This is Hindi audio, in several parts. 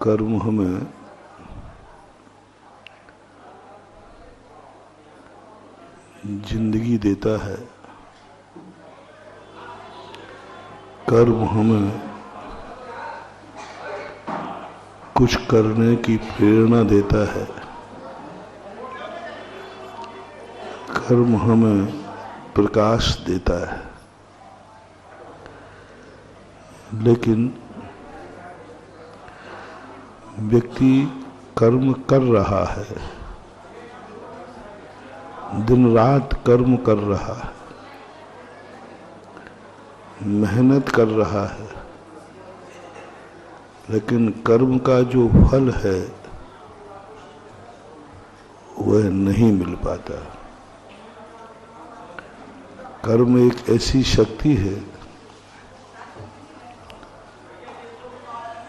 कर्म हमें जिंदगी देता है, कर्म हमें कुछ करने की प्रेरणा देता है, कर्म हमें प्रकाश देता है। लेकिन व्यक्ति कर्म कर रहा है, दिन रात कर्म कर रहा है, मेहनत कर रहा है, लेकिन कर्म का जो फल है वह नहीं मिल पाता। कर्म एक ऐसी शक्ति है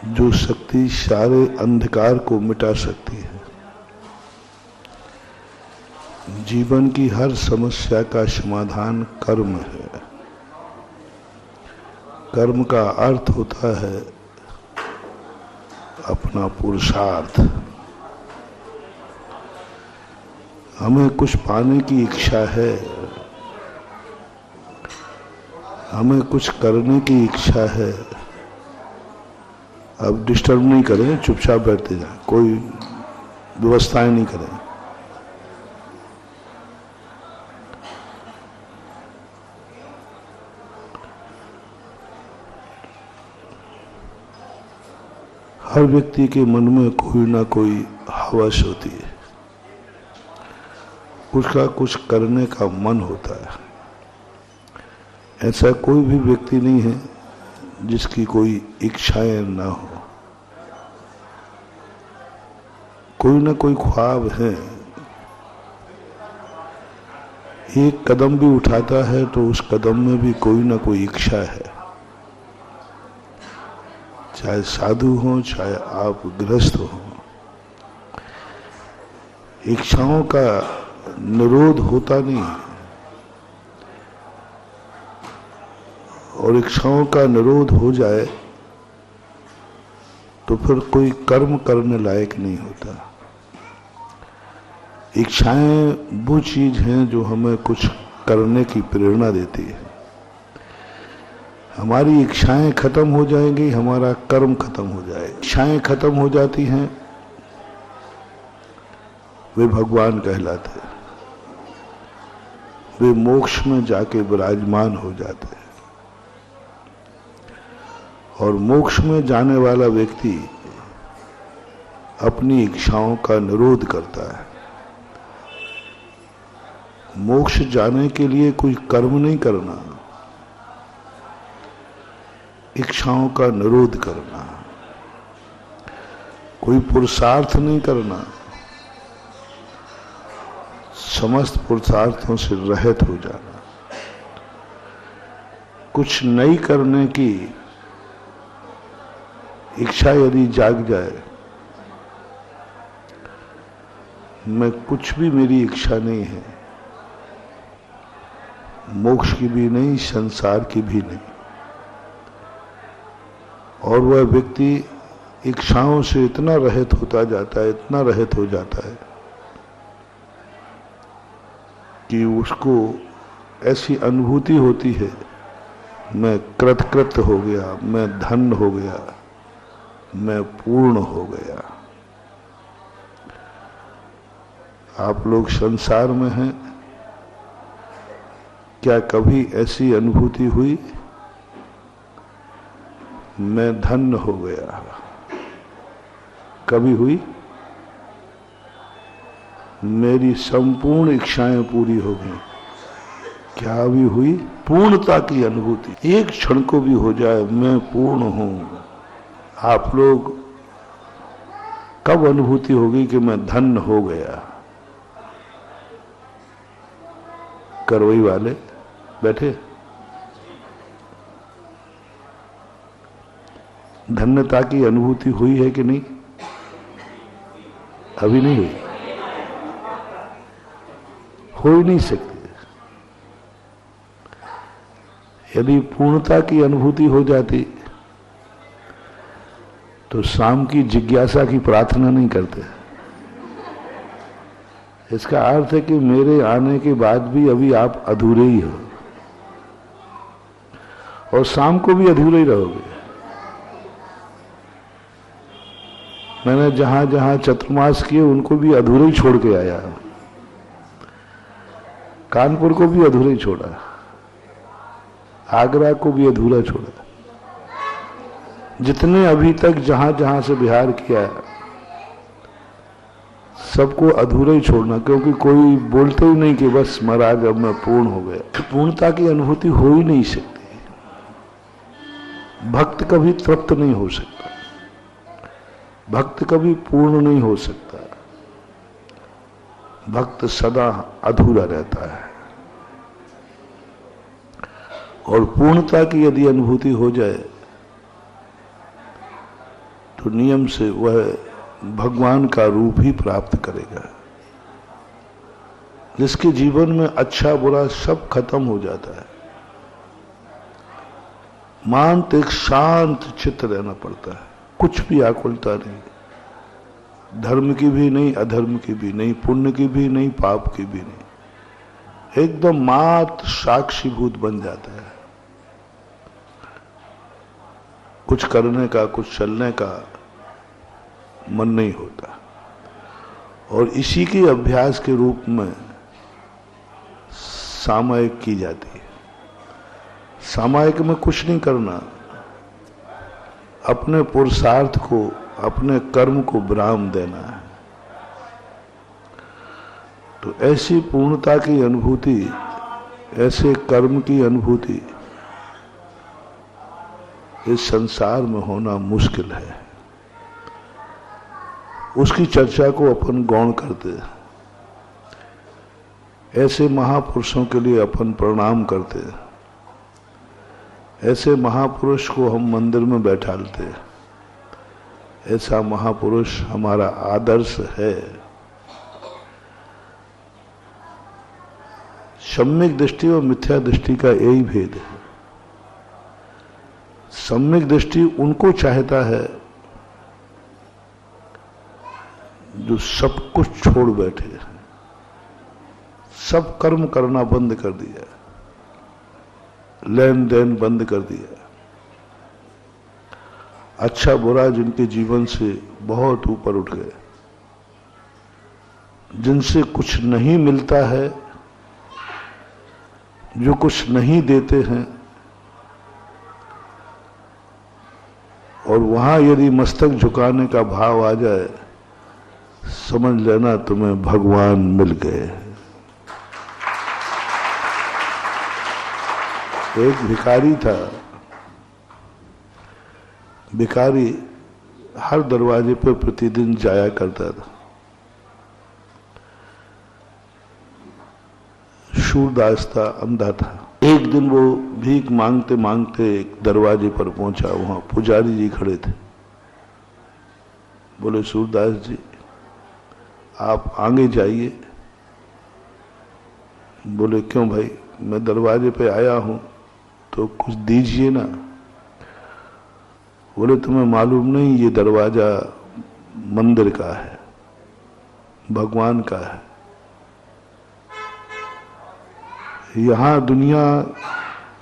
जो शक्ति सारे अंधकार को मिटा सकती है। जीवन की हर समस्या का समाधान कर्म है। कर्म का अर्थ होता है अपना पुरुषार्थ। हमें कुछ पाने की इच्छा है, हमें कुछ करने की इच्छा है। अब डिस्टर्ब नहीं करें, चुपचाप बैठते जाएं, कोई व्यवस्थाएं नहीं करें। हर व्यक्ति के मन में कोई ना कोई हवस होती है, उसका कुछ करने का मन होता है। ऐसा कोई भी व्यक्ति नहीं है जिसकी कोई इच्छाएं ना हो, कोई ना कोई ख्वाब है। एक कदम भी उठाता है तो उस कदम में भी कोई ना कोई इच्छा है। चाहे साधु हो, चाहे आप गृहस्थ हो, इच्छाओं का निरोध होता नहीं, और इच्छाओं का निरोध हो जाए तो फिर कोई कर्म करने लायक नहीं होता। इच्छाएं वो चीज हैं जो हमें कुछ करने की प्रेरणा देती है। हमारी इच्छाएं खत्म हो जाएंगी, हमारा कर्म खत्म हो जाएगा। इच्छाएं खत्म हो जाती हैं, वे भगवान कहलाते हैं, वे मोक्ष में जाके विराजमान हो जाते हैं। और मोक्ष में जाने वाला व्यक्ति अपनी इच्छाओं का निरोध करता है। मोक्ष जाने के लिए कोई कर्म नहीं करना, इच्छाओं का निरोध करना, कोई पुरुषार्थ नहीं करना, समस्त पुरुषार्थों से रहित हो जाना। कुछ नई करने की इच्छा यदि जाग जाए, मैं कुछ भी मेरी इच्छा नहीं है, मोक्ष की भी नहीं, संसार की भी नहीं, और वह व्यक्ति इच्छाओं से इतना रहित होता जाता है, इतना रहित हो जाता है कि उसको ऐसी अनुभूति होती है, मैं कृतकृत हो गया, मैं धन्य हो गया, मैं पूर्ण हो गया। आप लोग संसार में हैं, क्या कभी ऐसी अनुभूति हुई मैं धन्य हो गया? कभी हुई? मेरी संपूर्ण इच्छाएं पूरी हो गई। क्या अभी हुई? पूर्णता की अनुभूति एक क्षण को भी हो जाए, मैं पूर्ण हूं। आप लोग कब अनुभूति होगी कि मैं धन्य हो गया? करवई वाले बैठे, धन्यता की अनुभूति हुई है कि नहीं? अभी नहीं हुई, हो ही नहीं सकती। यदि पूर्णता की अनुभूति हो जाती तो शाम की जिज्ञासा की प्रार्थना नहीं करते। इसका अर्थ है कि मेरे आने के बाद भी अभी आप अधूरे ही हो और शाम को भी अधूरे ही रहोगे। मैंने जहां जहां चतुर्मास किए उनको भी अधूरे ही छोड़ के आया। कानपुर को भी अधूरे ही छोड़ा, आगरा को भी अधूरा छोड़ा। जितने अभी तक जहां जहां से बिहार किया सबको अधूरा ही छोड़ना, क्योंकि कोई बोलते ही नहीं कि बस महाराज अब मैं पूर्ण हो गया। पूर्णता की अनुभूति हो ही नहीं सकती। भक्त कभी तृप्त नहीं हो सकता, भक्त कभी पूर्ण नहीं हो सकता। भक्त सदा अधूरा रहता है। और पूर्णता की यदि अनुभूति हो जाए तो नियम से वह भगवान का रूप ही प्राप्त करेगा, जिसके जीवन में अच्छा बुरा सब खत्म हो जाता है। मानत एक शांत चित्त रहना पड़ता है, कुछ भी आकुलता नहीं, धर्म की भी नहीं, अधर्म की भी नहीं, पुण्य की भी नहीं, पाप की भी नहीं। एकदम मात्र साक्षीभूत बन जाता है। कुछ करने का, कुछ चलने का मन नहीं होता। और इसी के अभ्यास के रूप में सामायिक की जाती है। सामायिक में कुछ नहीं करना, अपने पुरुषार्थ को, अपने कर्म को विराम देना है। तो ऐसी पूर्णता की अनुभूति, ऐसे कर्म की अनुभूति इस संसार में होना मुश्किल है। उसकी चर्चा को अपन गौण करते हैं। ऐसे महापुरुषों के लिए अपन प्रणाम करते हैं। ऐसे महापुरुष को हम मंदिर में बैठालते हैं। ऐसा महापुरुष हमारा आदर्श है। सम्यक दृष्टि और मिथ्या दृष्टि का यही भेद है। सम्यक दृष्टि उनको चाहता है जो सब कुछ छोड़ बैठे, सब कर्म करना बंद कर दिया, लेन देन बंद कर दिया, अच्छा बुरा जिनके जीवन से बहुत ऊपर उठ गए, जिनसे कुछ नहीं मिलता है, जो कुछ नहीं देते हैं, और वहां यदि मस्तक झुकाने का भाव आ जाए, समझ लेना तुम्हें भगवान मिल गए। एक भिखारी था। भिखारी हर दरवाजे पर प्रतिदिन जाया करता था। सूरदास था, अंधा था। एक दिन वो भीख मांगते मांगते एक दरवाजे पर पहुंचा। वहां पुजारी जी खड़े थे। बोले, सूरदास जी आप आगे जाइए। बोले, क्यों भाई? मैं दरवाजे पे आया हूं तो कुछ दीजिए ना। बोले, तुम्हें मालूम नहीं ये दरवाजा मंदिर का है, भगवान का है। यहां दुनिया,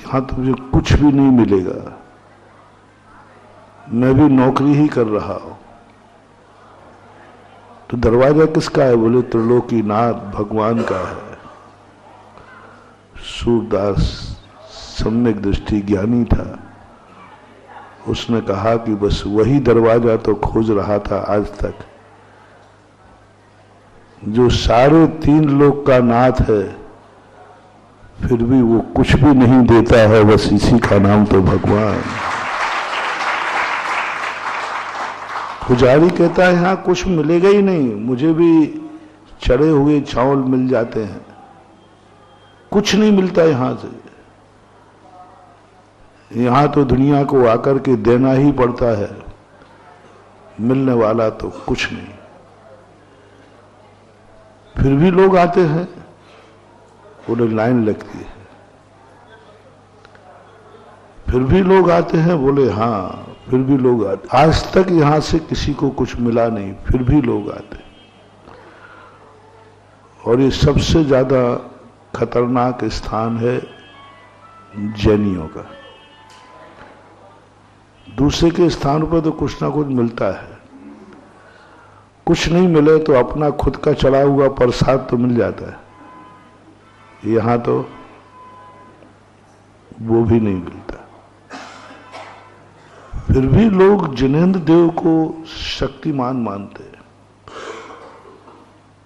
यहां तुझे कुछ भी नहीं मिलेगा। मैं भी नौकरी ही कर रहा हूं। तो दरवाजा किसका है? बोले, त्रिलोकीनाथ भगवान का है। सूरदास सम्यक दृष्टि ज्ञानी था। उसने कहा कि बस वही दरवाजा तो खोज रहा था आज तक, जो 3.5 लोक का नाथ है, फिर भी वो कुछ भी नहीं देता है। बस इसी का नाम तो भगवान। पुजारी कहता है, यहां कुछ मिलेगा ही नहीं, मुझे भी चढ़े हुए चावल मिल जाते हैं, कुछ नहीं मिलता यहां से। यहां तो दुनिया को आकर के देना ही पड़ता है, मिलने वाला तो कुछ नहीं। फिर भी लोग आते हैं। बोले, लाइन लगती है। फिर भी लोग आते हैं। बोले, हाँ फिर भी लोग आते। आज तक यहां से किसी को कुछ मिला नहीं, फिर भी लोग आते। और ये सबसे ज्यादा खतरनाक स्थान है जैनियों का। दूसरे के स्थान पर तो कुछ ना कुछ मिलता है, कुछ नहीं मिले तो अपना खुद का चढ़ा हुआ प्रसाद तो मिल जाता है। यहां तो वो भी नहीं मिलता। फिर भी लोग जिनेंद्र देव को शक्तिमान मानते हैं।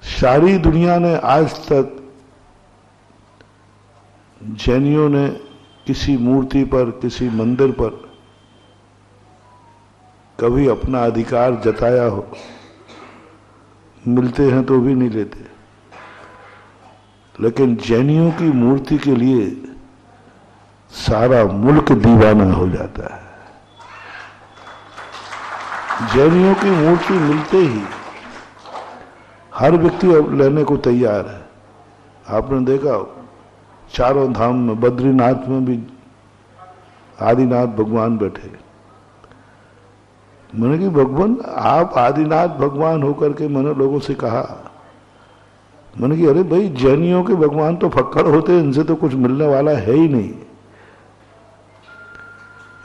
सारी दुनिया ने आज तक जैनियों ने किसी मूर्ति पर, किसी मंदिर पर कभी अपना अधिकार जताया हो? मिलते हैं तो भी नहीं लेते। लेकिन जैनियों की मूर्ति के लिए सारा मुल्क दीवाना हो जाता है। जैनियों की मूर्ति मिलते ही हर व्यक्ति लेने को तैयार है। आपने देखा चारों धाम में, बद्रीनाथ में भी आदिनाथ भगवान बैठे। मैंने कि भगवान आप आदिनाथ भगवान होकर के, मैंने लोगों से कहा, मैंने कि अरे भाई जैनियों के भगवान तो फक्कड़ होते हैं, इनसे तो कुछ मिलने वाला है ही नहीं।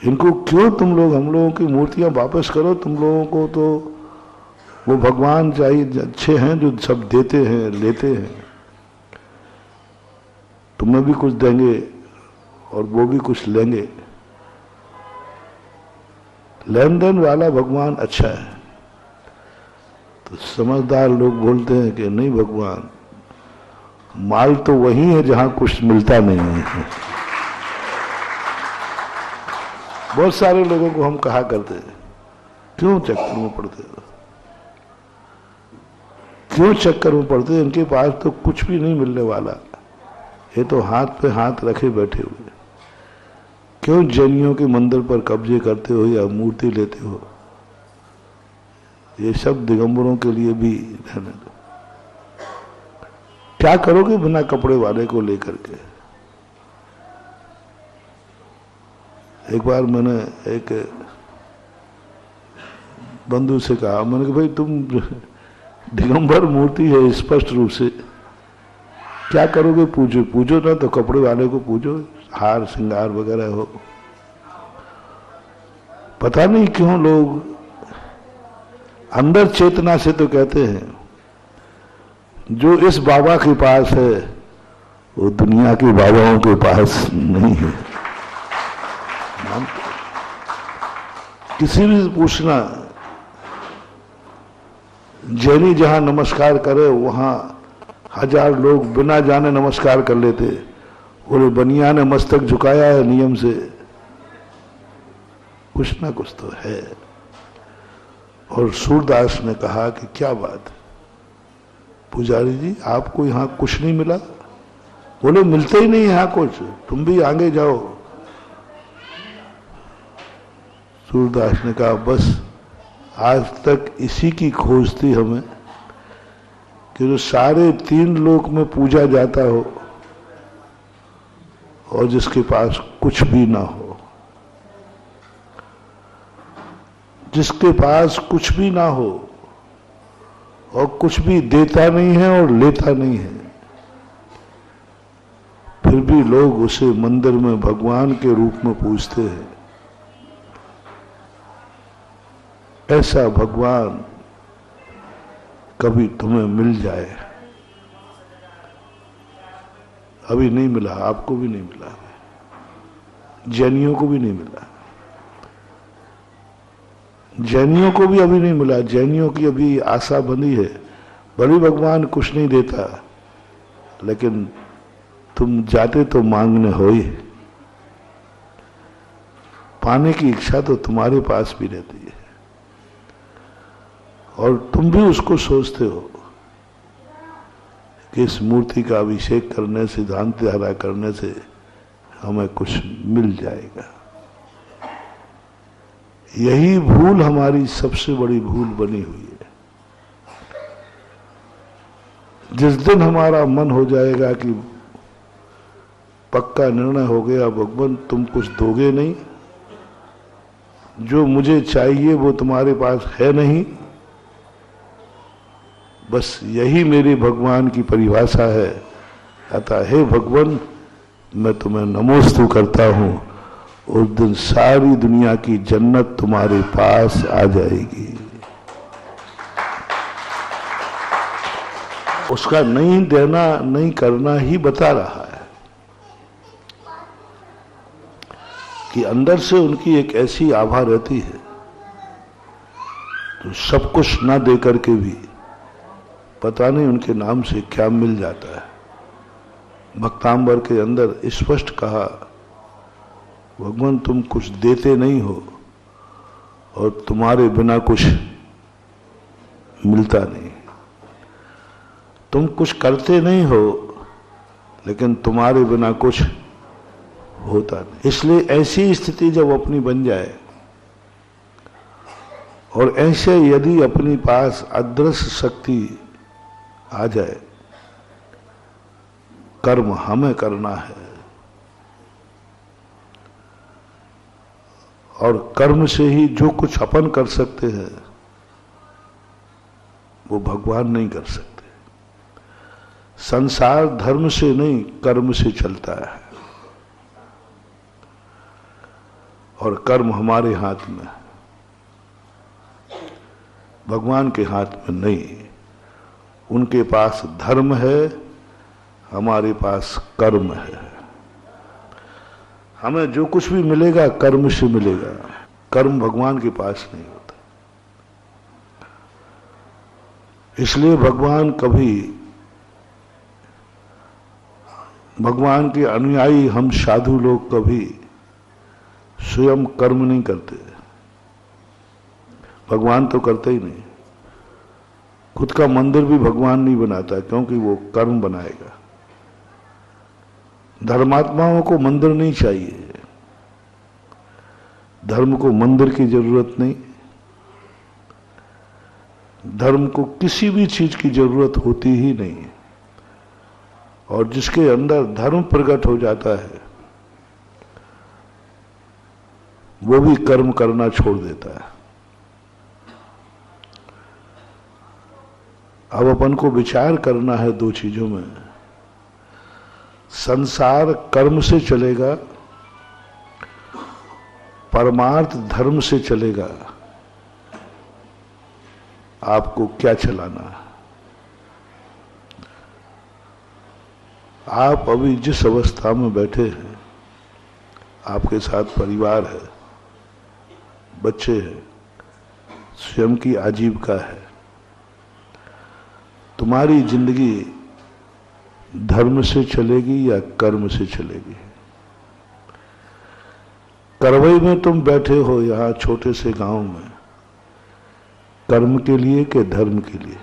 इनको क्यों तुम लोग हम लोगों की मूर्तियां वापस करो। तुम लोगों को तो वो भगवान चाहिए अच्छे हैं जो सब देते हैं, लेते हैं। तुम्हें भी कुछ देंगे और वो भी कुछ लेंगे। लेन देन वाला भगवान अच्छा है। तो समझदार लोग बोलते हैं कि नहीं भगवान, माल तो वही है जहां कुछ मिलता नहीं है। बहुत सारे लोगों को हम कहा करते हैं, क्यों चक्कर में पड़ते हो, क्यों चक्कर में पड़ते हैं, इनके पास तो कुछ भी नहीं मिलने वाला, ये तो हाथ पे हाथ रखे बैठे हुए। क्यों जैनियों के मंदिर पर कब्जे करते हो या मूर्ति लेते हो? ये सब दिगंबरों के लिए भी रहने दो। क्या करोगे बिना कपड़े वाले को लेकर के? एक बार मैंने एक बंधु से कहा, मैंने कहा भाई तुम दिगंबर मूर्ति है स्पष्ट रूप से, क्या करोगे? पूजो, पूजो ना तो कपड़े वाले को पूजो, हार श्रृंगार वगैरह हो। पता नहीं क्यों लोग अंदर चेतना से तो कहते हैं जो इस बाबा के पास है वो दुनिया के बाबाओं के पास नहीं है। किसी भी पूछना, जैनी जहां नमस्कार करे वहां 1000 लोग बिना जाने नमस्कार कर लेते। बोले बनिया ने मस्तक झुकाया है नियम से। कुछ ना कुछ तो है। और सूरदास ने कहा कि क्या बात, पुजारी जी आपको यहां कुछ नहीं मिला? बोले मिलते ही नहीं यहां कुछ, तुम भी आगे जाओ। सूरदास ने कहा बस आज तक इसी की खोज थी हमें कि जो सारे 3 लोक में पूजा जाता हो और जिसके पास कुछ भी ना हो, जिसके पास कुछ भी ना हो और कुछ भी देता नहीं है और लेता नहीं है, फिर भी लोग उसे मंदिर में भगवान के रूप में पूजते हैं। ऐसा भगवान कभी तुम्हें मिल जाए। अभी नहीं मिला, आपको भी नहीं मिला, जैनियों को भी नहीं मिला, जैनियों को भी अभी नहीं मिला। जैनियों की अभी आशा बंधी है, बड़ी भगवान कुछ नहीं देता, लेकिन तुम जाते तो मांगने हो ही, पाने की इच्छा तो तुम्हारे पास भी रहती है और तुम भी उसको सोचते हो कि इस मूर्ति का अभिषेक करने से, सिद्धांत धारा करने से हमें कुछ मिल जाएगा। यही भूल हमारी सबसे बड़ी भूल बनी हुई है। जिस दिन हमारा मन हो जाएगा कि पक्का निर्णय हो गया भगवान तुम कुछ दोगे नहीं, जो मुझे चाहिए वो तुम्हारे पास है नहीं। बस यही मेरे भगवान की परिभाषा है। अतः हे भगवान, मैं तुम्हें नमोस्तु करता हूं। उस दिन सारी दुनिया की जन्नत तुम्हारे पास आ जाएगी। उसका नहीं देना, नहीं करना ही बता रहा है कि अंदर से उनकी एक ऐसी आभा रहती है तो सब कुछ ना दे करके भी पता नहीं उनके नाम से क्या मिल जाता है। भक्तांबर के अंदर स्पष्ट कहा, भगवान तुम कुछ देते नहीं हो और तुम्हारे बिना कुछ मिलता नहीं। तुम कुछ करते नहीं हो लेकिन तुम्हारे बिना कुछ होता नहीं। इसलिए ऐसी स्थिति जब अपनी बन जाए और ऐसे यदि अपने पास अदृश्य शक्ति आ जाए, कर्म हमें करना है और कर्म से ही जो कुछ अपन कर सकते हैं वो भगवान नहीं कर सकते। संसार धर्म से नहीं कर्म से चलता है और कर्म हमारे हाथ में, भगवान के हाथ में नहीं। उनके पास धर्म है, हमारे पास कर्म है। हमें जो कुछ भी मिलेगा कर्म से मिलेगा, कर्म भगवान के पास नहीं होता। इसलिए भगवान कभी, भगवान के अनुयायी हम साधु लोग कभी स्वयं कर्म नहीं करते। भगवान तो करते ही नहीं। खुद का मंदिर भी भगवान नहीं बनाता क्योंकि वो कर्म बनाएगा। धर्मात्माओं को मंदिर नहीं चाहिए, धर्म को मंदिर की जरूरत नहीं। धर्म को किसी भी चीज की जरूरत होती ही नहीं। और जिसके अंदर धर्म प्रकट हो जाता है वो भी कर्म करना छोड़ देता है। अब अपन को विचार करना है दो चीजों में। संसार कर्म से चलेगा, परमार्थ धर्म से चलेगा। आपको क्या चलाना है? आप अभी जिस अवस्था में बैठे हैं, आपके साथ परिवार है, बच्चे हैं, स्वयं की आजीविका है। तुम्हारी जिंदगी धर्म से चलेगी या कर्म से चलेगी? करवई में तुम बैठे हो यहां छोटे से गांव में, कर्म के लिए कि धर्म के लिए?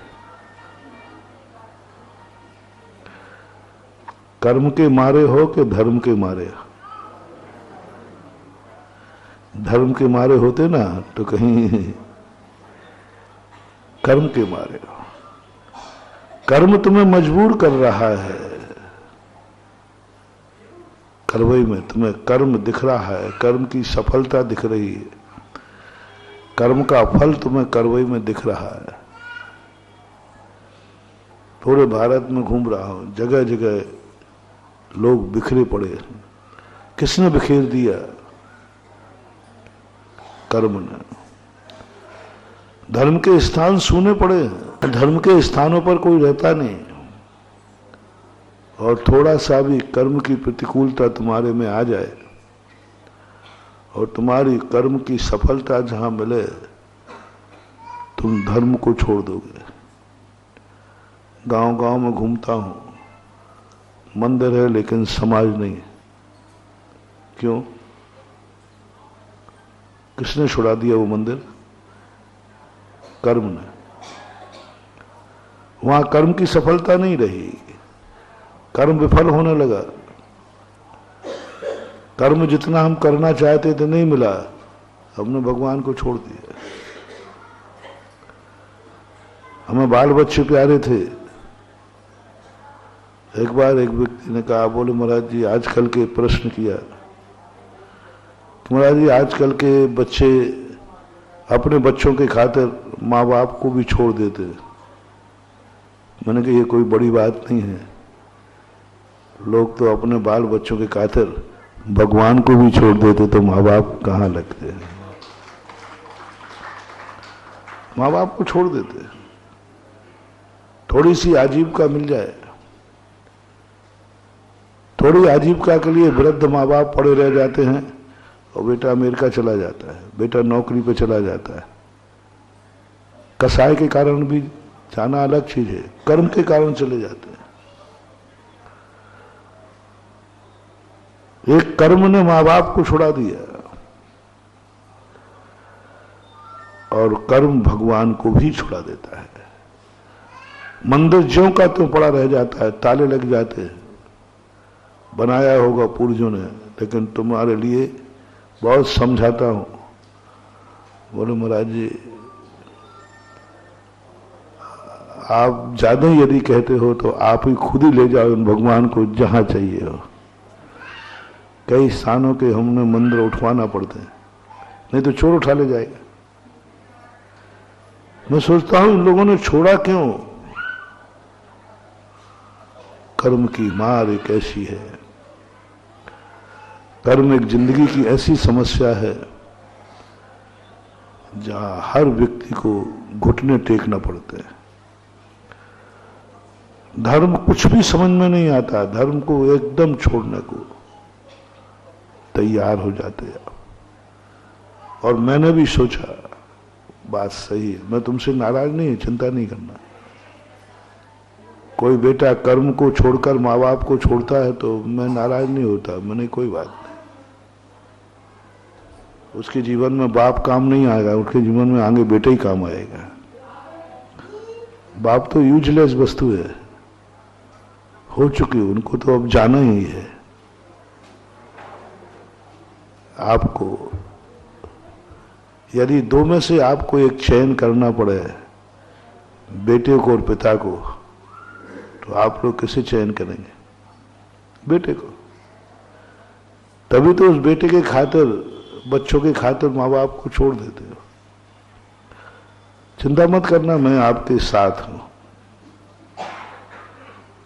कर्म के मारे हो कि धर्म के मारे? धर्म के मारे होते ना तो कहीं कर्म के मारे हो। कर्म तुम्हें मजबूर कर रहा है। करवई में तुम्हें कर्म दिख रहा है, कर्म की सफलता दिख रही है, कर्म का फल तुम्हें करवई में दिख रहा है। पूरे भारत में घूम रहा हूं, जगह जगह लोग बिखरे पड़े हैं। किसने बिखेर दिया? कर्म ने। धर्म के स्थान सूने पड़े हैं, धर्म के स्थानों पर कोई रहता नहीं। और थोड़ा सा भी कर्म की प्रतिकूलता तुम्हारे में आ जाए और तुम्हारी कर्म की सफलता जहां मिले, तुम धर्म को छोड़ दोगे। गांव गांव में घूमता हूं, मंदिर है लेकिन समाज नहीं। क्यों? किसने छुड़ा दिया वो मंदिर? कर्म ने। वहां कर्म की सफलता नहीं रही, कर्म विफल होने लगा। कर्म जितना हम करना चाहते थे नहीं मिला, हमने भगवान को छोड़ दिया। हमें बाल बच्चे प्यारे थे। एक बार एक व्यक्ति ने कहा, बोले महाराज जी आजकल के प्रश्न किया, महाराज जी आजकल के बच्चे अपने बच्चों के खातिर माँ बाप को भी छोड़ देते। मैंने कहा ये कोई बड़ी बात नहीं है, लोग तो अपने बाल बच्चों के खातिर भगवान को भी छोड़ देते, तो माँ बाप कहाँ लगते हैं? माँ बाप को छोड़ देते। थोड़ी सी आजीविका मिल जाए, थोड़ी आजीविका के लिए वृद्ध माँ बाप पड़े रह जाते हैं और बेटा अमेरिका चला जाता है, बेटा नौकरी पे चला जाता है। कसाई के कारण भी जाना अलग चीज है, कर्म के कारण चले जाते हैं। एक कर्म ने माँ बाप को छुड़ा दिया और कर्म भगवान को भी छुड़ा देता है। मंदिर ज्यों का त्यों पड़ा रह जाता है, ताले लग जाते हैं, बनाया होगा पूर्वजों ने, लेकिन तुम्हारे लिए बहुत समझाता हूं। बोले महाराज जी आप ज्यादा यदि कहते हो तो आप ही खुद ही ले जाओ भगवान को जहां चाहिए हो। कई स्थानों के हमने मंदिर उठवाना पड़ते हैं, नहीं तो चोर उठा ले जाएगा। मैं सोचता हूं इन लोगों ने छोड़ा क्यों? कर्म की मार एक ऐसी है, कर्म एक जिंदगी की ऐसी समस्या है जहां हर व्यक्ति को घुटने टेकना पड़ते हैं। धर्म कुछ भी समझ में नहीं आता, धर्म को एकदम छोड़ने को तैयार हो जाते हैं। और मैंने भी सोचा बात सही है, मैं तुमसे नाराज नहीं है, चिंता नहीं करना। कोई बेटा कर्म को छोड़कर माँ बाप को छोड़ता है तो मैं नाराज नहीं होता, मैंने कोई बात नहीं। उसके जीवन में बाप काम नहीं आएगा, उसके जीवन में आगे बेटा ही काम आएगा। बाप तो यूजलेस वस्तु है, हो चुकी, उनको तो अब जाना ही है। आपको यदि दो में से आपको एक चयन करना पड़े, बेटे को और पिता को, तो आप लोग किसे चयन करेंगे? बेटे को। तभी तो उस बेटे के खातिर, बच्चों के खातिर माँ बाप को छोड़ देते हो। चिंता मत करना, मैं आपके साथ हूं,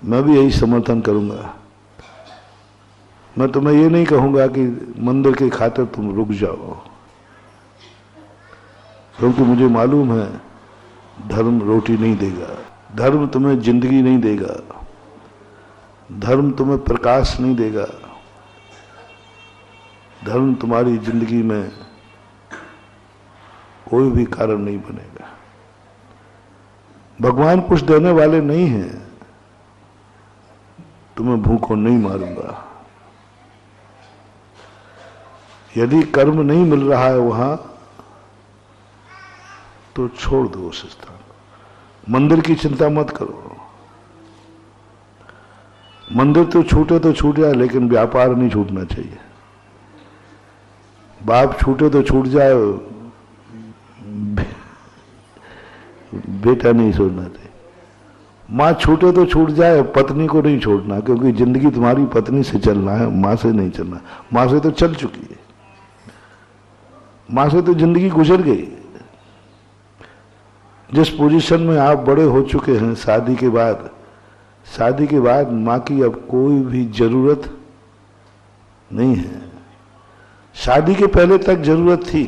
मैं भी यही समर्थन करूंगा। मैं तुम्हें ये नहीं कहूंगा कि मंदिर के खातिर तुम रुक जाओ, क्योंकि मुझे मालूम है धर्म रोटी नहीं देगा, धर्म तुम्हें जिंदगी नहीं देगा, धर्म तुम्हें प्रकाश नहीं देगा, धर्म तुम्हारी जिंदगी में कोई भी कारण नहीं बनेगा। भगवान कुछ देने वाले नहीं हैं। तुम्हें भूखों नहीं मारूंगा। यदि कर्म नहीं मिल रहा है वहां तो छोड़ दो उस स्थान। मंदिर की चिंता मत करो, मंदिर तो छूटे तो छूट जाए, लेकिन व्यापार नहीं छूटना चाहिए। बाप छूटे तो छूट जाए, बेटा नहीं छोड़ना चाहिए। माँ छूटे तो छूट जाए, पत्नी को नहीं छोड़ना, क्योंकि जिंदगी तुम्हारी पत्नी से चलना है, माँ से नहीं चलना। माँ से तो चल चुकी है, माँ से तो जिंदगी गुजर गई। जिस पोजीशन में आप बड़े हो चुके हैं शादी के बाद माँ की अब कोई भी जरूरत नहीं है। शादी के पहले तक जरूरत थी,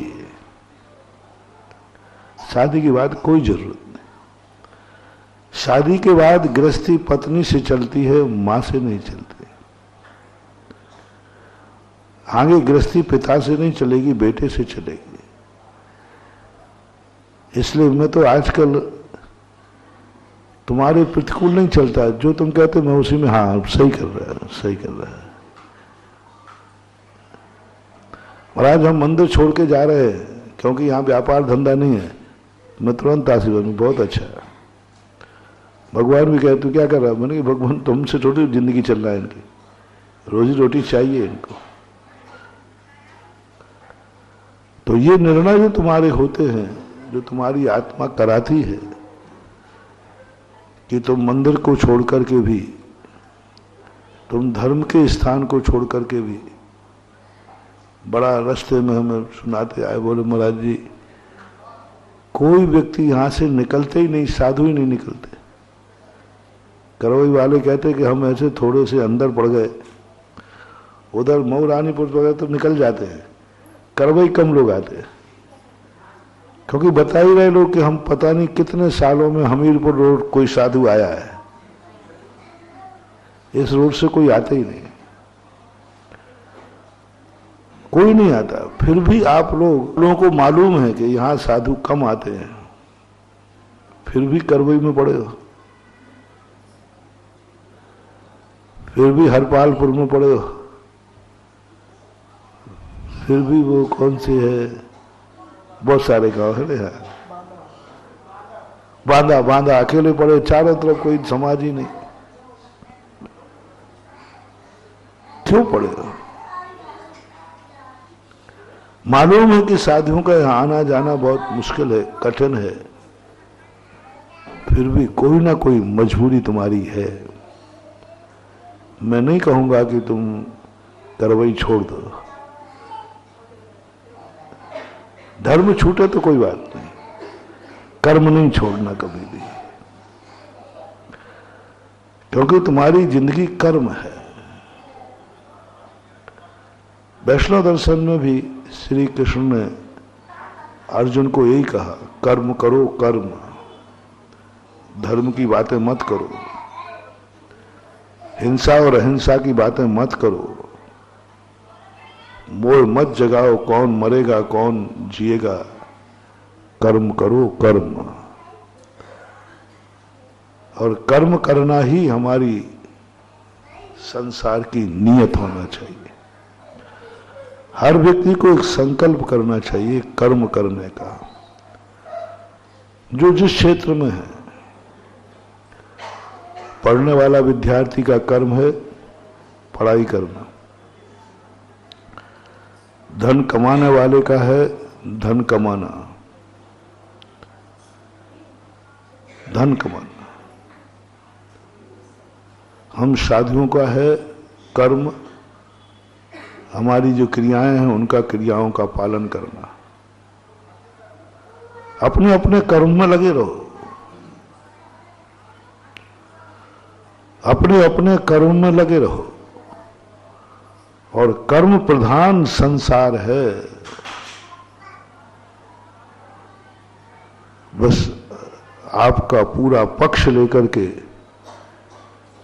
शादी के बाद कोई जरूरत नहीं। शादी के बाद गृहस्थी पत्नी से चलती है, मां से नहीं चलती। आगे गृहस्थी पिता से नहीं चलेगी, बेटे से चलेगी। इसलिए मैं तो आजकल तुम्हारे प्रतिकूल नहीं चलता, जो तुम कहते मैं उसी में, हाँ सही कर रहा है, सही कर रहा है। और आज हम मंदिर छोड़ के जा रहे हैं क्योंकि यहाँ व्यापार धंधा नहीं है। मैं तुरंत आशीर्वाद में, बहुत अच्छा है। भगवान भी कहते क्या कर रहा है? मैंने कहा भगवान तुमसे थोड़ी जिंदगी चल रहा है, इनकी रोजी रोटी चाहिए इनको। तो ये निर्णय जो तुम्हारे होते हैं, जो तुम्हारी आत्मा कराती है कि तुम मंदिर को छोड़ करके भी, तुम धर्म के स्थान को छोड़ करके भी, बड़ा रास्ते में हमें सुनाते आए, बोले महाराज जी कोई व्यक्ति यहां से निकलते ही नहीं, साधु ही नहीं निकलते। करवई वाले कहते कि हम ऐसे थोड़े से अंदर पड़ गए, उधर मऊ रानीपुर वगैरह तो निकल जाते हैं, करवई कम लोग आते हैं। क्योंकि बता ही रहे लोग कि हम पता नहीं कितने सालों में हमीरपुर रोड कोई साधु आया है, इस रोड से कोई आता ही नहीं, कोई नहीं आता। फिर भी आप लोगों को मालूम है कि यहां साधु कम आते हैं, फिर भी करवई में पड़े हो, फिर भी हरपालपुर में पड़े हो, फिर भी वो कौन सी है, बहुत सारे गांव है ना, बांदा बांदा अकेले पड़े, चारों तरफ कोई समाज ही नहीं, क्यों पड़े हो? मालूम है कि साधुओं का यहां आना जाना बहुत मुश्किल है, कठिन है, फिर भी कोई ना कोई मजबूरी तुम्हारी है। मैं नहीं कहूंगा कि तुम करवई छोड़ दो, धर्म छूटे तो कोई बात नहीं, कर्म नहीं छोड़ना कभी भी, क्योंकि तुम्हारी जिंदगी कर्म है। वैष्णव दर्शन में भी श्री कृष्ण ने अर्जुन को यही कहा, कर्म करो कर्म, धर्म की बातें मत करो, हिंसा और अहिंसा की बातें मत करो, मोह मत जगाओ, कौन मरेगा कौन जिएगा, कर्म करो कर्म। और कर्म करना ही हमारी संसार की नियत होना चाहिए। हर व्यक्ति को एक संकल्प करना चाहिए कर्म करने का, जो जिस क्षेत्र में है। पढ़ने वाला विद्यार्थी का कर्म है पढ़ाई करना, धन कमाने वाले का है धन कमाना, धन कमाना। हम साधुओं का है कर्म, हमारी जो क्रियाएं हैं उनका क्रियाओं का पालन करना। अपने अपने कर्म में लगे रहो, अपने अपने कर्म में लगे रहो, और कर्म प्रधान संसार है। बस आपका पूरा पक्ष लेकर के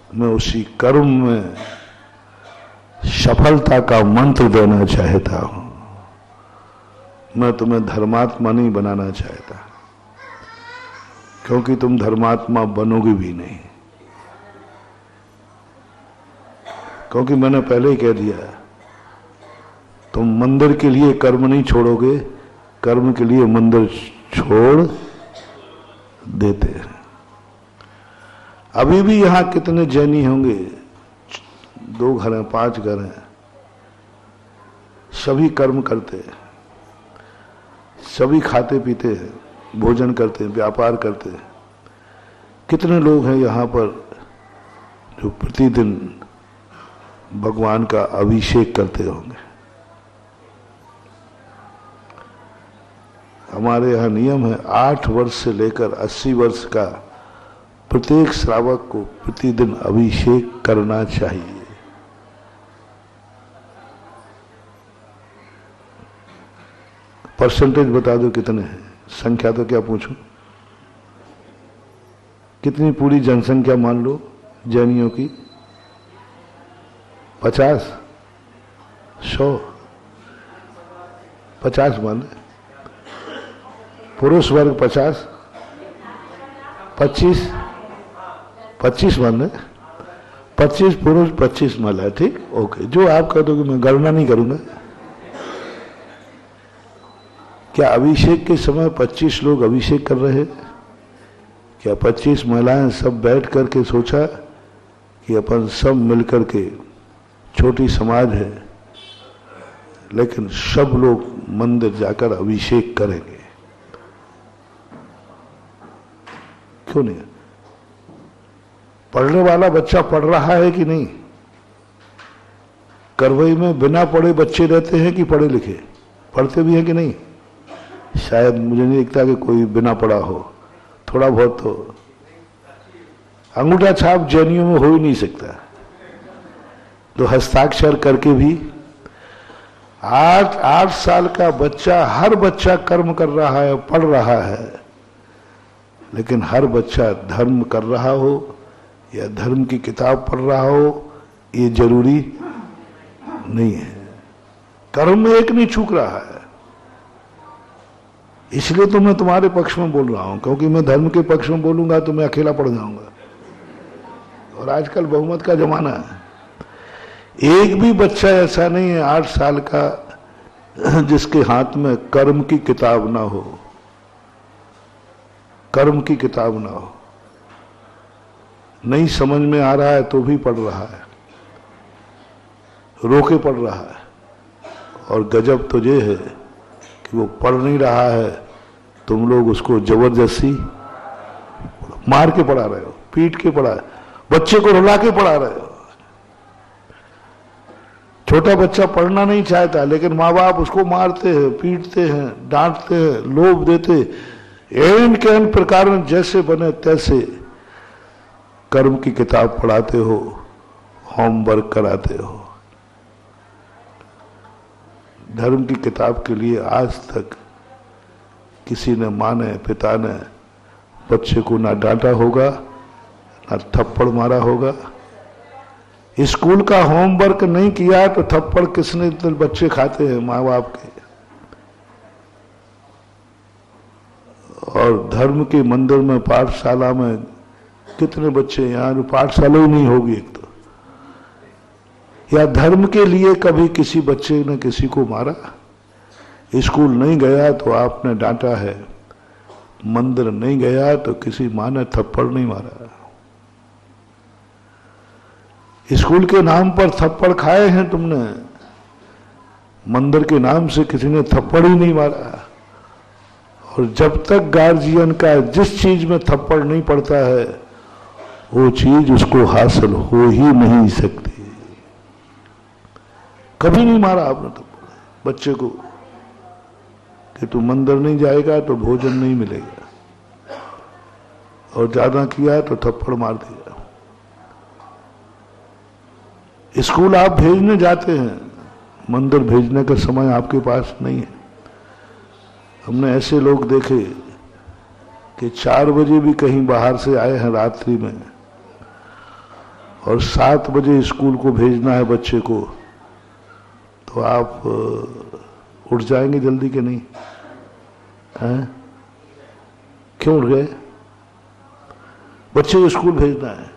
मैं उसी कर्म में सफलता का मंत्र देना चाहता हूं। मैं तुम्हें धर्मात्मा नहीं बनाना चाहता, क्योंकि तुम धर्मात्मा बनोगे भी नहीं, क्योंकि मैंने पहले ही कह दिया, तुम मंदिर के लिए कर्म नहीं छोड़ोगे, कर्म के लिए मंदिर छोड़ देते हैं। अभी भी यहां कितने जैनी होंगे, 2 घर हैं 5 घर हैं, सभी कर्म करते हैं, सभी खाते पीते हैं, भोजन करते हैं, व्यापार करते हैं। कितने लोग हैं यहां पर जो प्रतिदिन भगवान का अभिषेक करते होंगे। हमारे यहाँ नियम है 8 वर्ष से लेकर 80 वर्ष का प्रत्येक श्रावक को प्रतिदिन अभिषेक करना चाहिए। परसेंटेज बता दो कितने हैं, संख्या तो क्या पूछूं, कितनी पूरी जनसंख्या मान लो जैनियों की, 50, 100, 50 मान ले, पुरुष वर्ग 50, 25 मान ले, 25 पुरुष 25 महिला, ठीक, ओके। जो आप कह दोगे मैं गणना नहीं करूंगा। क्या अभिषेक के समय 25 लोग अभिषेक कर रहे हैं? क्या 25 महिलाएं सब बैठ करके सोचा कि अपन सब मिलकर के, छोटी समाज है लेकिन सब लोग मंदिर जाकर अभिषेक करेंगे? क्यों नहीं? पढ़ने वाला बच्चा पढ़ रहा है कि नहीं? करवई में बिना पढ़े बच्चे रहते हैं कि पढ़े लिखे? पढ़ते भी हैं कि नहीं? शायद मुझे नहीं लगता कि कोई बिना पढ़ा हो, थोड़ा बहुत तो अंगूठा छाप जैनियों में हो ही नहीं सकता। तो हस्ताक्षर करके भी 8 साल का बच्चा, हर बच्चा कर्म कर रहा है, पढ़ रहा है, लेकिन हर बच्चा धर्म कर रहा हो या धर्म की किताब पढ़ रहा हो ये जरूरी नहीं है। कर्म में एक नहीं चूक रहा है। इसलिए तो मैं तुम्हारे पक्ष में बोल रहा हूं, क्योंकि मैं धर्म के पक्ष में बोलूंगा तो मैं अकेला पड़ जाऊंगा, और आजकल बहुमत का जमाना है। एक भी बच्चा ऐसा नहीं है 8 साल का जिसके हाथ में कर्म की किताब ना हो, कर्म की किताब ना हो। नहीं समझ में आ रहा है तो भी पढ़ रहा है, रोके पढ़ रहा है। और गजब तो ये है कि वो पढ़ नहीं रहा है, तुम लोग उसको जबरदस्ती मार के पढ़ा रहे हो, पीट के पढ़ा, बच्चे को रुला के पढ़ा रहे हो। छोटा बच्चा पढ़ना नहीं चाहता, लेकिन माँ बाप उसको मारते हैं, पीटते हैं, डांटते हैं, लोभ देते, एन के एन प्रकार जैसे बने तैसे कर्म की किताब पढ़ाते हो, होमवर्क कराते हो। धर्म की किताब के लिए आज तक किसी ने, माँ ने, पिता ने बच्चे को ना डांटा होगा, ना थप्पड़ मारा होगा। स्कूल का होमवर्क नहीं किया तो थप्पड़ किसने बच्चे खाते हैं? माँ बाप के। और धर्म के मंदिर में, पाठशाला में कितने बच्चे, यहाँ पाठशाला ही नहीं होगी एक तो, या धर्म के लिए कभी किसी बच्चे ने किसी को मारा? स्कूल नहीं गया तो आपने डांटा है, मंदिर नहीं गया तो किसी माँ ने थप्पड़ नहीं मारा। स्कूल के नाम पर थप्पड़ खाए हैं तुमने, मंदिर के नाम से किसी ने थप्पड़ ही नहीं मारा। और जब तक गार्जियन का जिस चीज में थप्पड़ नहीं पड़ता है वो चीज उसको हासिल हो ही नहीं सकती। कभी नहीं मारा आपने थप्पड़ बच्चे को कि तू मंदिर नहीं जाएगा तो भोजन नहीं मिलेगा, और ज्यादा किया तो थप्पड़ मार दिया। स्कूल आप भेजने जाते हैं, मंदिर भेजने का समय आपके पास नहीं है। हमने ऐसे लोग देखे कि 4 बजे भी कहीं बाहर से आए हैं रात्रि में, और 7 बजे स्कूल को भेजना है बच्चे को, तो आप उठ जाएंगे जल्दी कि नहीं? हैं? क्यों उठ गए? बच्चे को स्कूल भेजना है।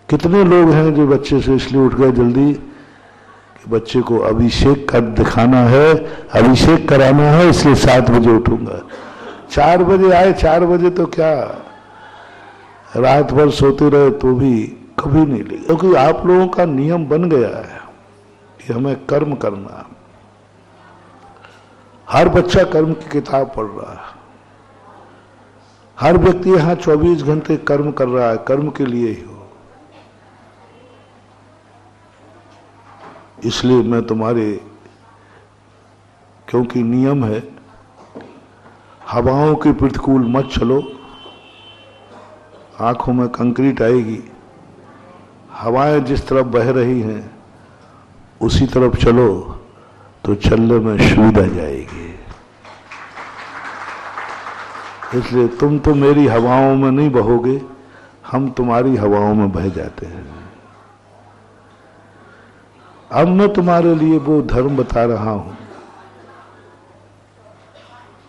कितने लोग हैं जो बच्चे से इसलिए उठ गए जल्दी कि बच्चे को अभिषेक कर दिखाना है, अभिषेक कराना है, इसलिए 7 बजे उठूंगा। 4 बजे आए, 4 बजे तो क्या रात भर सोते रहे तो भी कभी नहीं ले, क्योंकि आप लोगों का नियम बन गया है कि हमें कर्म करना। हर बच्चा कर्म की किताब पढ़ रहा है, हर व्यक्ति यहां 24 घंटे कर्म कर रहा है, कर्म के लिए ही हो। इसलिए मैं तुम्हारे, क्योंकि नियम है हवाओं के प्रतिकूल मत चलो, आंखों में कंक्रीट आएगी। हवाएं जिस तरफ बह रही हैं उसी तरफ चलो तो चलने में सुविधा जाएगी। इसलिए तुम तो मेरी हवाओं में नहीं बहोगे, हम तुम्हारी हवाओं में बह जाते हैं। अब मैं तुम्हारे लिए वो धर्म बता रहा हूं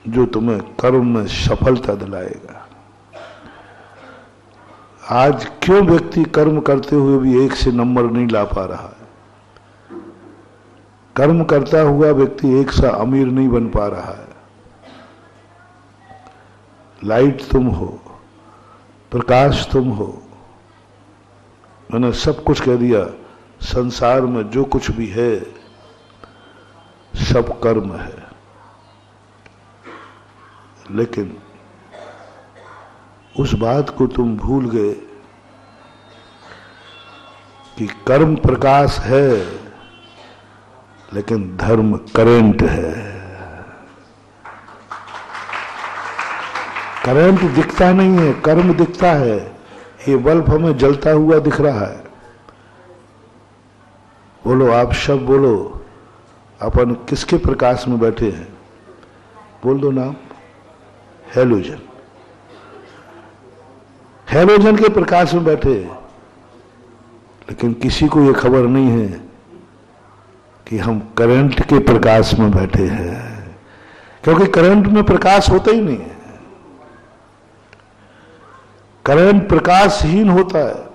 जो तुम्हें कर्म में सफलता दिलाएगा। आज क्यों व्यक्ति कर्म करते हुए भी 1 से नंबर नहीं ला पा रहा है? कर्म करता हुआ व्यक्ति 1 सा अमीर नहीं बन पा रहा है। लाइट तुम हो, प्रकाश तुम हो, मैंने सब कुछ कह दिया। संसार में जो कुछ भी है सब कर्म है, लेकिन उस बात को तुम भूल गए कि कर्म प्रकाश है लेकिन धर्म करंट है। करंट दिखता नहीं है, कर्म दिखता है। ये बल्ब हमें जलता हुआ दिख रहा है। बोलो, आप सब बोलो, अपन किसके प्रकाश में बैठे हैं? बोल दो नाम। हैलोजन। हैलोजन के प्रकाश में बैठे हैं। लेकिन किसी को यह खबर नहीं है कि हम करंट के प्रकाश में बैठे हैं, क्योंकि करंट में प्रकाश होता ही नहीं है। करंट प्रकाशहीन होता है।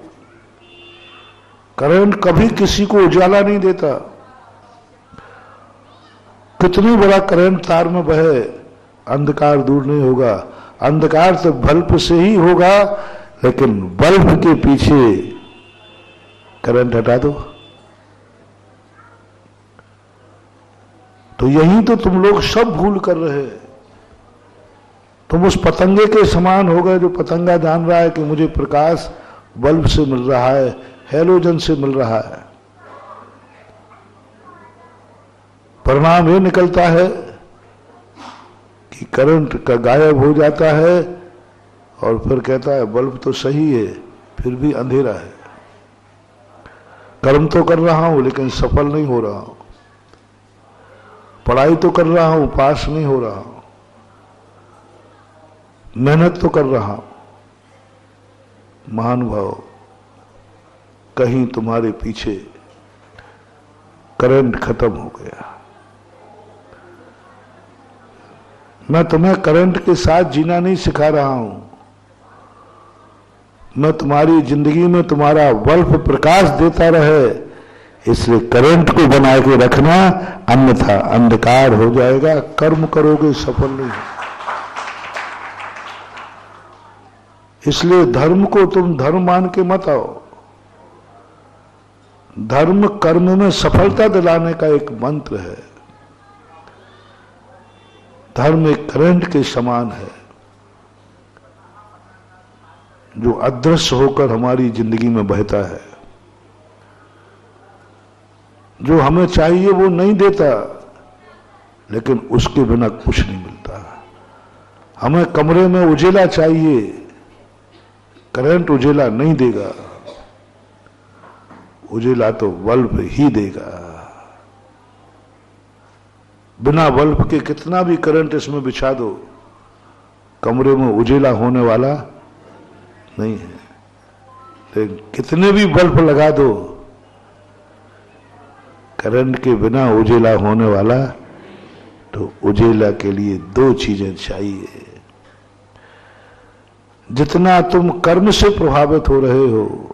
करंट कभी किसी को उजाला नहीं देता। कितनी बड़ा करंट तार में बहे, अंधकार दूर नहीं होगा। अंधकार तो बल्ब से ही होगा, लेकिन बल्ब के पीछे करंट हटा दो तो यही तो तुम लोग सब भूल कर रहे हैं। तुम उस पतंगे के समान हो गए जो पतंगा जान रहा है कि मुझे प्रकाश बल्ब से मिल रहा है, हैलोजन से मिल रहा है। परिणाम ये निकलता है कि करंट का गायब हो जाता है और फिर कहता है बल्ब तो सही है, फिर भी अंधेरा है। कर्म तो कर रहा हूं लेकिन सफल नहीं हो रहा हूं। पढ़ाई तो कर रहा हूं, पास नहीं हो रहा हूं। मेहनत तो कर रहा हूं। महानुभाव, कहीं तुम्हारे पीछे करंट खत्म हो गया। मैं तुम्हें करंट के साथ जीना नहीं सिखा रहा हूं। मैं तुम्हारी जिंदगी में तुम्हारा बल्ब प्रकाश देता रहे, इसलिए करंट को बना के रखना, अन्यथा अंधकार हो जाएगा। कर्म करोगे सफल नहीं। इसलिए धर्म को तुम धर्म मान के मत आओ। धर्म कर्म में सफलता दिलाने का एक मंत्र है। धर्म एक करंट के समान है जो अदृश्य होकर हमारी जिंदगी में बहता है। जो हमें चाहिए वो नहीं देता, लेकिन उसके बिना कुछ नहीं मिलता। हमें कमरे में उजेला चाहिए, करंट उजेला नहीं देगा। उजेला तो बल्ब ही देगा। बिना बल्ब के कितना भी करंट इसमें बिछा दो, कमरे में उजेला होने वाला नहीं है। लेकिन कितने भी बल्ब लगा दो, करंट के बिना उजेला होने वाला, तो उजेला के लिए दो चीजें चाहिए। जितना तुम कर्म से प्रभावित हो रहे हो,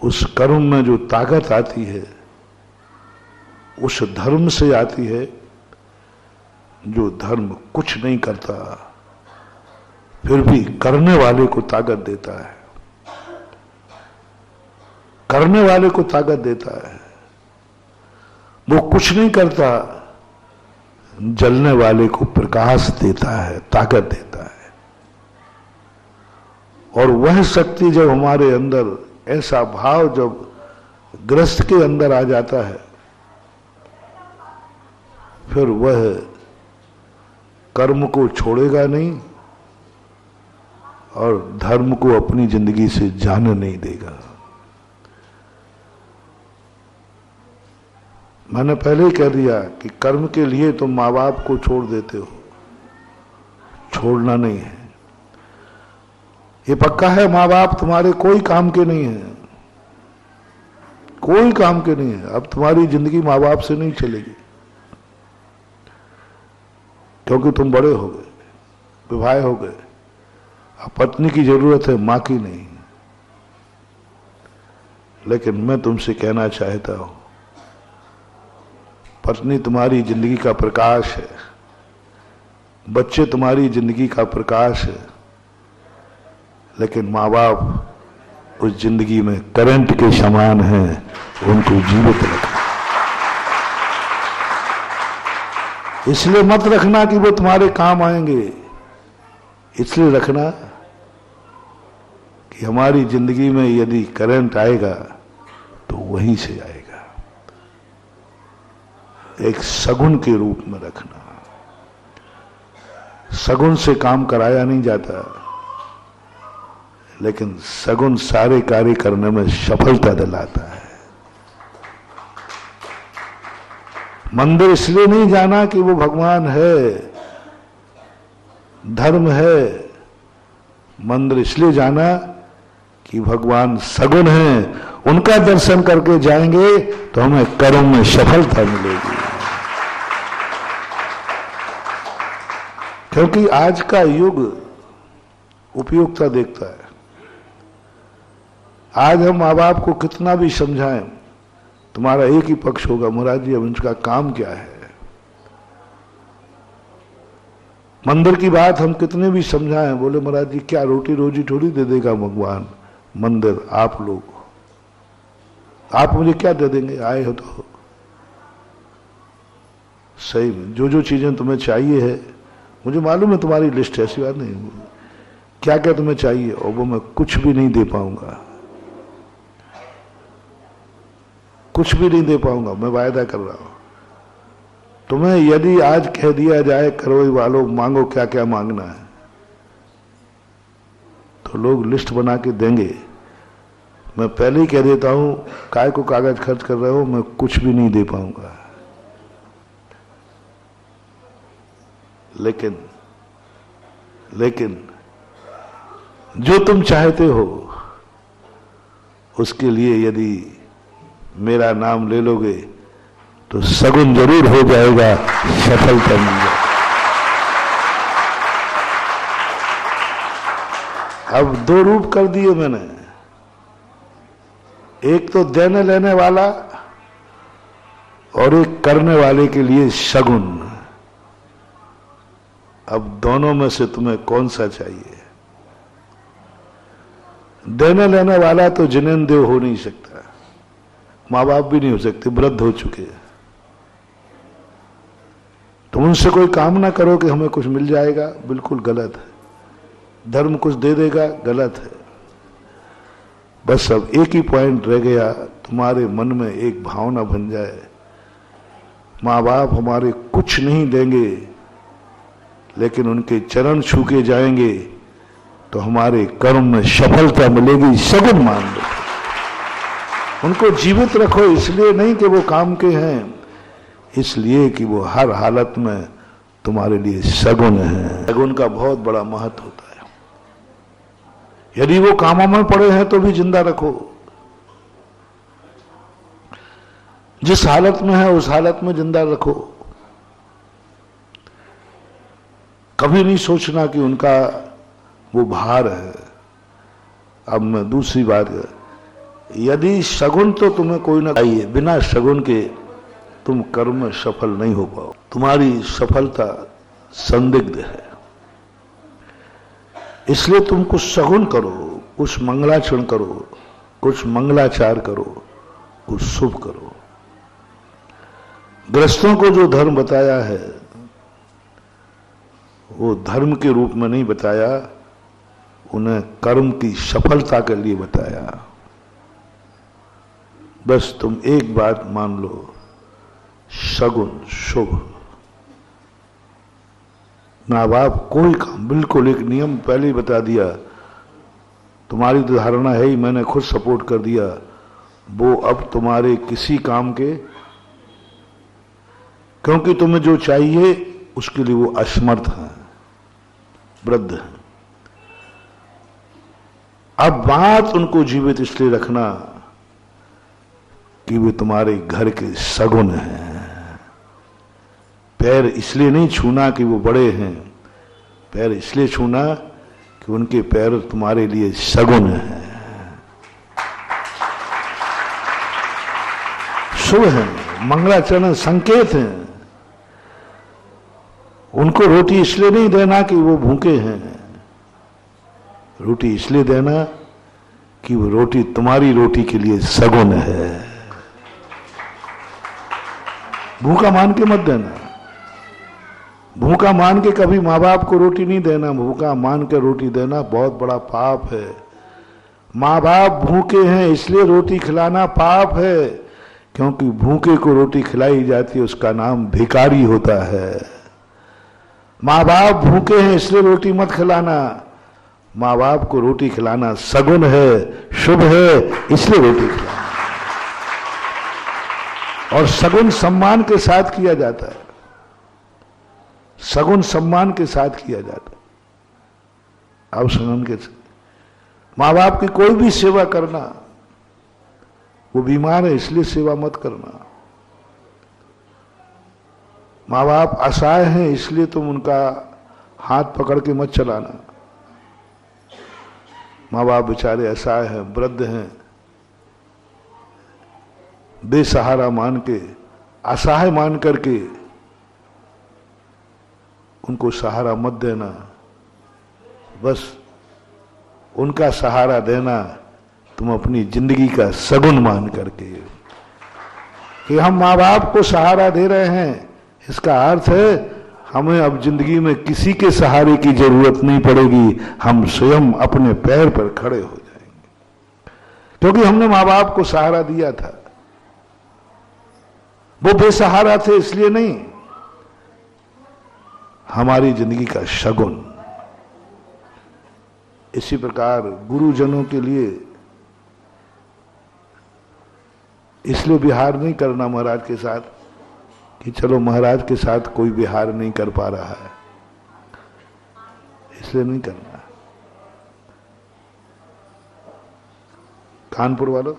उस कर्म में जो ताकत आती है उस धर्म से आती है, जो धर्म कुछ नहीं करता फिर भी करने वाले को ताकत देता है। करने वाले को ताकत देता है। वो कुछ नहीं करता, जलने वाले को प्रकाश देता है, ताकत देता है। और वह शक्ति जब हमारे अंदर, ऐसा भाव जब ग्रस्त के अंदर आ जाता है, फिर वह कर्म को छोड़ेगा नहीं और धर्म को अपनी जिंदगी से जाने नहीं देगा। मैंने पहले ही कह दिया कि कर्म के लिए तुम माँ बाप को छोड़ देते हो, छोड़ना नहीं है। ये पक्का है, माँ बाप तुम्हारे कोई काम के नहीं है, कोई काम के नहीं है। अब तुम्हारी जिंदगी माँ बाप से नहीं चलेगी, क्योंकि तुम बड़े हो गए, विवाह हो गए। अब पत्नी की जरूरत है, मां की नहीं। लेकिन मैं तुमसे कहना चाहता हूं, पत्नी तुम्हारी जिंदगी का प्रकाश है, बच्चे तुम्हारी जिंदगी का प्रकाश है, लेकिन माँ बाप उस जिंदगी में करंट के समान है, उनको जीवित रखना। इसलिए मत रखना कि वो तुम्हारे काम आएंगे, इसलिए रखना कि हमारी जिंदगी में यदि करंट आएगा तो वहीं से आएगा। एक सगुन के रूप में रखना। सगुन से काम कराया नहीं जाता, लेकिन सगुन सारे कार्य करने में सफलता दिलाता है। मंदिर इसलिए नहीं जाना कि वो भगवान है, धर्म है। मंदिर इसलिए जाना कि भगवान सगुन है, उनका दर्शन करके जाएंगे तो हमें कर्म में सफलता मिलेगी। क्योंकि आज का युग उपयोगिता देखता है। आज हम माँ बाप को कितना भी समझाएं, तुम्हारा एक ही पक्ष होगा, महाराज जी अब इनका काम क्या है। मंदिर की बात हम कितने भी समझाएं, बोले महाराज जी क्या रोटी रोजी थोड़ी दे देगा भगवान, मंदिर आप लोग, आप मुझे क्या दे देंगे, आए हो तो। सही में जो जो चीजें तुम्हें चाहिए है, मुझे मालूम है तुम्हारी लिस्ट है, ऐसी बात नहीं, क्या क्या तुम्हें चाहिए, और वो मैं कुछ भी नहीं दे पाऊंगा, कुछ भी नहीं दे पाऊंगा, मैं वायदा कर रहा हूं। तुम्हें यदि आज कह दिया जाए करोई वालों मांगो क्या क्या मांगना है, तो लोग लिस्ट बना के देंगे। मैं पहले ही कह देता हूं, काय को कागज खर्च कर रहे हो, मैं कुछ भी नहीं दे पाऊंगा। लेकिन जो तुम चाहते हो उसके लिए यदि मेरा नाम ले लोगे तो सगुन जरूर हो जाएगा, सफलता मिल जाएगी। अब दो रूप कर दिए मैंने, एक तो देने लेने वाला और एक करने वाले के लिए सगुन। अब दोनों में से तुम्हें कौन सा चाहिए? देने लेने वाला तो जिनेंद्र हो नहीं सकता, माँ बाप भी नहीं हो सकते, वृद्ध हो चुके हैं। तुम उनसे कोई काम ना करो कि हमें कुछ मिल जाएगा, बिल्कुल गलत है। धर्म कुछ दे देगा, गलत है। बस अब एक ही पॉइंट रह गया, तुम्हारे मन में एक भावना बन जाए, माँ बाप हमारे कुछ नहीं देंगे लेकिन उनके चरण छू के जाएंगे तो हमारे कर्म में सफलता मिलेगी, सगुन मान लो। उनको जीवित रखो, इसलिए नहीं कि वो काम के हैं, इसलिए कि वो हर हालत में तुम्हारे लिए सगुन है। सगुन का बहुत बड़ा महत्व होता है। यदि वो कामों में पड़े हैं तो भी जिंदा रखो, जिस हालत में है उस हालत में जिंदा रखो। कभी नहीं सोचना कि उनका वो भार है। अब मैं दूसरी बात, यदि सगुन तो तुम्हें कोई ना चाहिए, बिना सगुन के तुम कर्म में सफल नहीं हो पाओ, तुम्हारी सफलता संदिग्ध है। इसलिए तुम कुछ सगुन करो, कुछ मंगलाचरण करो, कुछ मंगलाचार करो, कुछ शुभ करो। गृहस्थों को जो धर्म बताया है वो धर्म के रूप में नहीं बताया, उन्हें कर्म की सफलता के लिए बताया। बस तुम एक बात मान लो, सगुन शुभ। माँ बाप कोई काम, बिल्कुल एक नियम पहले ही बता दिया, तुम्हारी तो धारणा है ही, मैंने खुद सपोर्ट कर दिया, वो अब तुम्हारे किसी काम के, क्योंकि तुम्हें जो चाहिए उसके लिए वो असमर्थ हैं, वृद्ध हैं। अब बात उनको जीवित इसलिए रखना कि वे तुम्हारे घर के सगुन हैं। पैर इसलिए नहीं छूना कि वो बड़े हैं, पैर इसलिए छूना कि उनके पैर तुम्हारे लिए सगुन हैं, शुभ हैं, मंगलाचरण संकेत हैं। उनको रोटी इसलिए नहीं देना कि वो भूखे हैं, रोटी इसलिए देना कि वो रोटी तुम्हारी रोटी के लिए सगुन है। भूखा मान के मत देना, भूखा मान के कभी माँ बाप को रोटी नहीं देना। भूखा मान के रोटी देना बहुत बड़ा पाप है। माँ बाप भूखे हैं इसलिए रोटी खिलाना पाप है, क्योंकि भूखे को रोटी खिलाई जाती है उसका नाम भिखारी होता है। माँ बाप भूखे हैं इसलिए रोटी मत खिलाना। माँ बाप को रोटी खिलाना सगुन है, शुभ है, इसलिए रोटी खिलाना। और सगुन सम्मान के साथ किया जाता है, सगुन सम्मान के साथ किया जाता है। अब सुनन के माँ बाप की कोई भी सेवा करना, वो बीमार है इसलिए सेवा मत करना। माँ बाप असहाय हैं इसलिए तुम उनका हाथ पकड़ के मत चलाना। माँ बाप बेचारे असहाय हैं, वृद्ध हैं, बेसहारा मान के, असहाय मान करके उनको सहारा मत देना। बस उनका सहारा देना तुम अपनी जिंदगी का सगुन मान करके कि हम माँ बाप को सहारा दे रहे हैं, इसका अर्थ है हमें अब जिंदगी में किसी के सहारे की जरूरत नहीं पड़ेगी, हम स्वयं अपने पैर पर खड़े हो जाएंगे, क्योंकि हमने माँ बाप को सहारा दिया था। वो बेसहारा थे इसलिए नहीं, हमारी जिंदगी का शगुन। इसी प्रकार गुरुजनों के लिए इसलिए विहार नहीं करना महाराज के साथ कि चलो महाराज के साथ कोई विहार नहीं कर पा रहा है, इसलिए नहीं करना। कानपुर वालों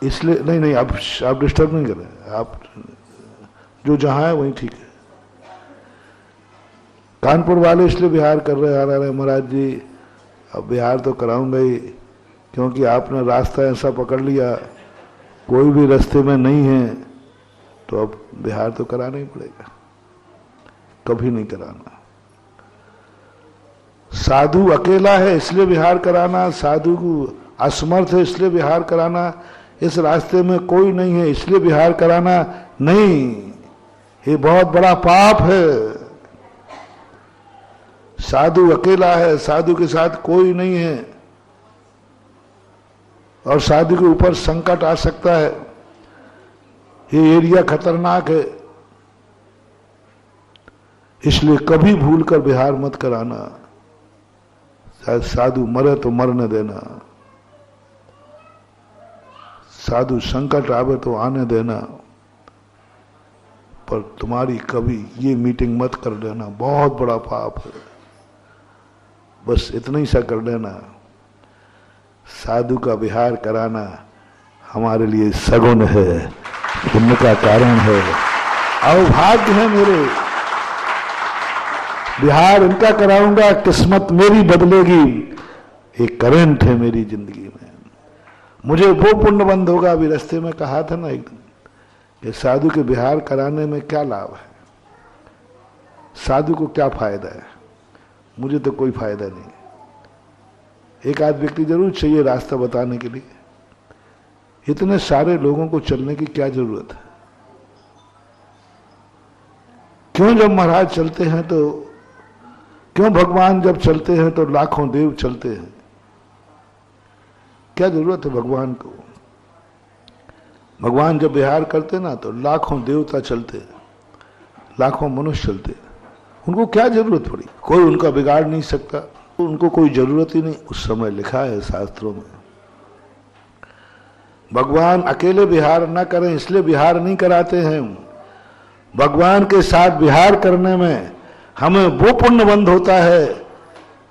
इसलिए नहीं, आप डिस्टर्ब नहीं करें, आप जो जहां है वहीं ठीक है। कानपुर वाले इसलिए बिहार कर रहे आ रहे महाराज जी, अब बिहार तो कराऊंगा ही, क्योंकि आपने रास्ता ऐसा पकड़ लिया, कोई भी रास्ते में नहीं है, तो अब बिहार तो कराना ही पड़ेगा, कभी नहीं कराना। साधु अकेला है इसलिए बिहार कराना, साधु को असमर्थ है इसलिए बिहार कराना, इस रास्ते में कोई नहीं है इसलिए बिहार कराना नहीं, ये बहुत बड़ा पाप है। साधु अकेला है, साधु के साथ कोई नहीं है, और साधु के ऊपर संकट आ सकता है, ये एरिया खतरनाक है, इसलिए कभी भूलकर बिहार मत कराना। शायद साधु मरे तो मरने देना, साधु संकट आवे तो आने देना, पर तुम्हारी कभी ये मीटिंग मत कर देना, बहुत बड़ा पाप है। बस इतना ही सा कर देना। साधु का विहार कराना हमारे लिए सगुन है, पुण्य का कारण है, अवभाग्य है मेरे। विहार इनका कराऊंगा, किस्मत मेरी बदलेगी, एक करंट है मेरी जिंदगी में, मुझे वो पुण्य बंद होगा। अभी रास्ते में कहा था ना एक दिन कि साधु के विहार कराने में क्या लाभ है, साधु को क्या फायदा है, मुझे तो कोई फायदा नहीं। एक आध व्यक्ति जरूर चाहिए रास्ता बताने के लिए, इतने सारे लोगों को चलने की क्या जरूरत है। क्यों जब महाराज चलते हैं तो, क्यों भगवान जब चलते हैं तो लाखों देव चलते हैं, क्या जरूरत है भगवान को। भगवान जब विहार करते ना तो लाखों देवता चलते, लाखों मनुष्य चलते, उनको क्या जरूरत पड़ी, कोई उनका बिगाड़ नहीं सकता, उनको कोई जरूरत ही नहीं। उस समय लिखा है शास्त्रों में, भगवान अकेले विहार न करें इसलिए विहार नहीं कराते हैं। भगवान के साथ विहार करने में हमें वो पुण्य बंद होता है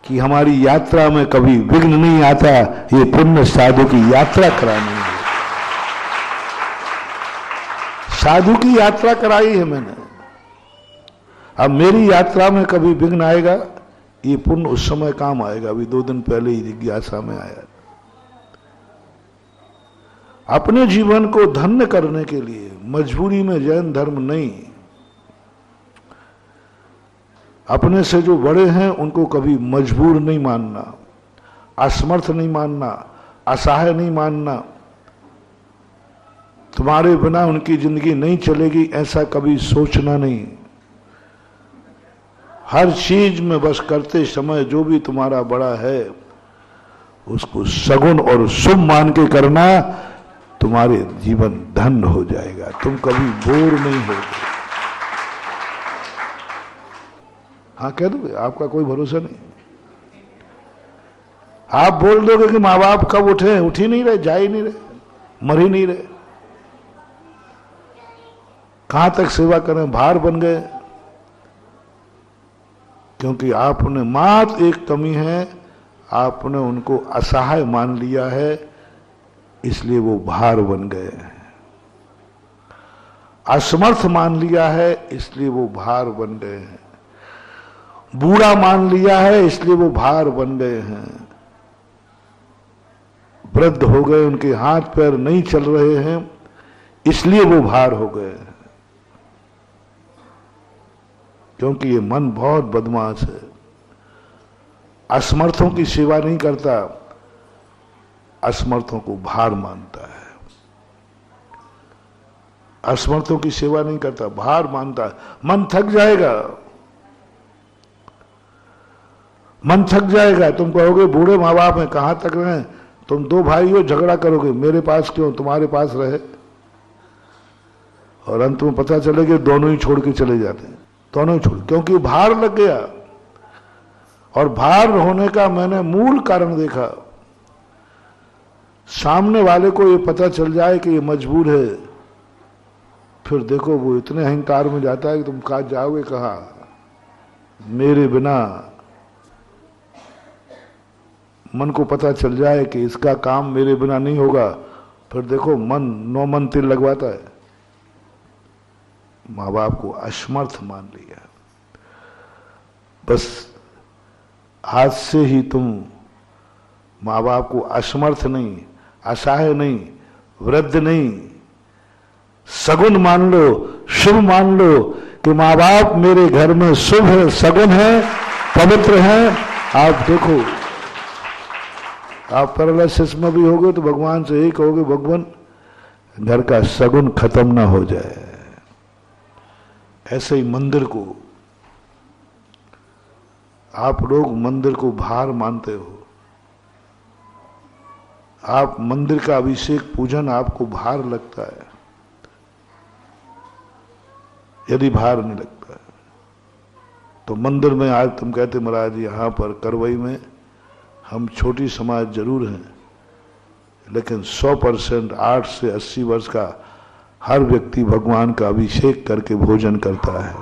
कि हमारी यात्रा में कभी विघ्न नहीं आता। ये पुण्य साधु की यात्रा करानी है, साधु की यात्रा कराई है मैंने, अब मेरी यात्रा में कभी विघ्न आएगा, ये पुण्य उस समय काम आएगा। अभी 2 दिन पहले ही जिज्ञासा में आया, अपने जीवन को धन्य करने के लिए मजबूरी में जैन धर्म नहीं, अपने से जो बड़े हैं उनको कभी मजबूर नहीं मानना, असमर्थ नहीं मानना, असहाय नहीं मानना, तुम्हारे बिना उनकी जिंदगी नहीं चलेगी ऐसा कभी सोचना नहीं। हर चीज में बस करते समय जो भी तुम्हारा बड़ा है उसको सगुन और शुभ मान के करना, तुम्हारे जीवन धन्य हो जाएगा, तुम कभी बोर नहीं होगे। हाँ कह दोगे, आपका कोई भरोसा नहीं। आप बोल दोगे कि माँ बाप कब उठे, उठ ही नहीं रहे, जा ही नहीं रहे, मर ही नहीं रहे, कहां तक सेवा करें, भार बन गए। क्योंकि आपने मात्र एक कमी है, आपने उनको असहाय मान लिया है, इसलिए वो भार बन गए हैं। असमर्थ मान लिया है, इसलिए वो भार बन गए हैं। बूढ़ा मान लिया है, इसलिए वो भार बन गए हैं। वृद्ध हो गए, उनके हाथ पैर नहीं चल रहे हैं, इसलिए वो भार हो गए हैं। क्योंकि ये मन बहुत बदमाश है, असमर्थों की सेवा नहीं करता, असमर्थों को भार मानता है। असमर्थों की सेवा नहीं करता, भार मानता है। मन थक जाएगा, मन थक जाएगा। तुम कहोगे बूढ़े माँ बाप हैं, कहां तक रहे, तुम दो भाई हो, झगड़ा करोगे, मेरे पास क्यों, तुम्हारे पास रहे, और अंत में पता चलेगा दोनों ही छोड़ के चले जाते हैं, दोनों ही छोड़, क्योंकि भार लग गया। और भार होने का मैंने मूल कारण देखा, सामने वाले को ये पता चल जाए कि ये मजबूर है, फिर देखो वो इतने अहंकार में जाता है कि तुम कहा जाओगे, कहा मेरे बिना। मन को पता चल जाए कि इसका काम मेरे बिना नहीं होगा, फिर देखो मन 9 मन तिल लगवाता है। माँ बाप को असमर्थ मान लिया। बस आज से ही तुम माँ बाप को असमर्थ नहीं, असहाय नहीं, वृद्ध नहीं, सगुन मान लो, शुभ मान लो कि माँ बाप मेरे घर में शुभ है, सगुन है, पवित्र है। आप देखो, आप पैरालिसिस में भी होगे तो भगवान से यही कहोगे, भगवान घर का सगुन खत्म ना हो जाए। ऐसे ही मंदिर को, आप लोग मंदिर को भार मानते हो। आप मंदिर का अभिषेक पूजन आपको भार लगता है। यदि भार नहीं लगता है तो मंदिर में, आज तुम कहते महाराज यहां पर करवई में हम छोटी समाज जरूर हैं, लेकिन 100% 8 से 80 वर्ष का हर व्यक्ति भगवान का अभिषेक करके भोजन करता है।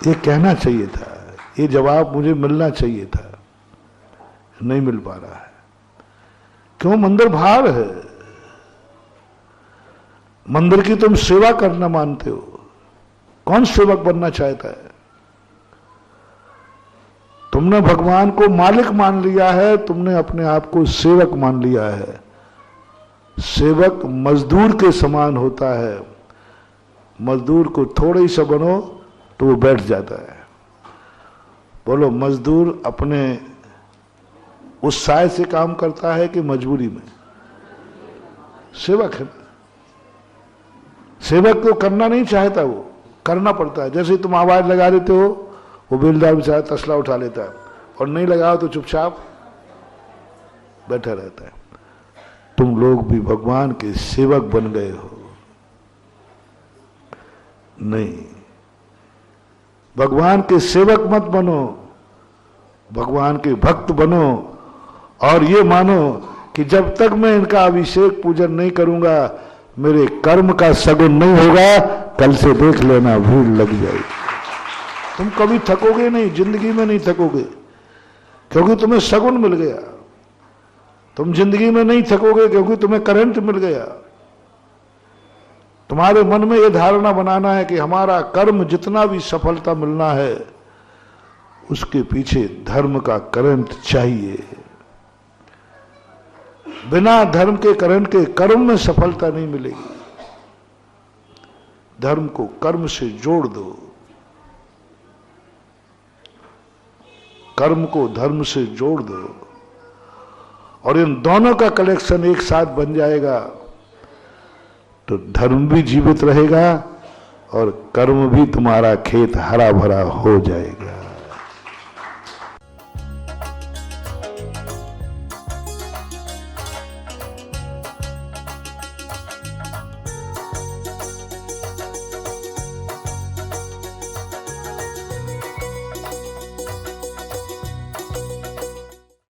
ये कहना चाहिए था, ये जवाब मुझे मिलना चाहिए था, नहीं मिल पा रहा है। क्यों? मंदिर भार है। मंदिर की तुम सेवा करना मानते हो। कौन सेवक बनना चाहता है? तुमने भगवान को मालिक मान लिया है, तुमने अपने आप को सेवक मान लिया है। सेवक मजदूर के समान होता है। मजदूर को थोड़े ही सा बनो तो वो बैठ जाता है। बोलो, मजदूर अपने उत्साह से काम करता है कि मजबूरी में? सेवक है। सेवक तो करना नहीं चाहता, वो करना पड़ता है। जैसे तुम आवाज लगा देते हो, वो बेलदार बेचारा तसला उठा लेता है, और नहीं लगाओ तो चुपचाप बैठा रहता है। तुम लोग भी भगवान के सेवक बन गए हो। नहीं, भगवान के सेवक मत बनो, भगवान के भक्त बनो। और ये मानो कि जब तक मैं इनका अभिषेक पूजन नहीं करूंगा, मेरे कर्म का सगुन नहीं होगा। कल से देख लेना, भूल लग जाएगी। तुम कभी थकोगे नहीं, जिंदगी में नहीं थकोगे, क्योंकि तुम्हें सगुन मिल गया। तुम जिंदगी में नहीं थकोगे क्योंकि तुम्हें करंट मिल गया। तुम्हारे मन में यह धारणा बनाना है कि हमारा कर्म जितना भी सफलता मिलना है, उसके पीछे धर्म का करंट चाहिए। बिना धर्म के करंट के कर्म में सफलता नहीं मिलेगी। धर्म को कर्म से जोड़ दो, कर्म को धर्म से जोड़ दो, और इन दोनों का कलेक्शन एक साथ बन जाएगा तो धर्म भी जीवित रहेगा और कर्म भी, तुम्हारा खेत हरा भरा हो जाएगा।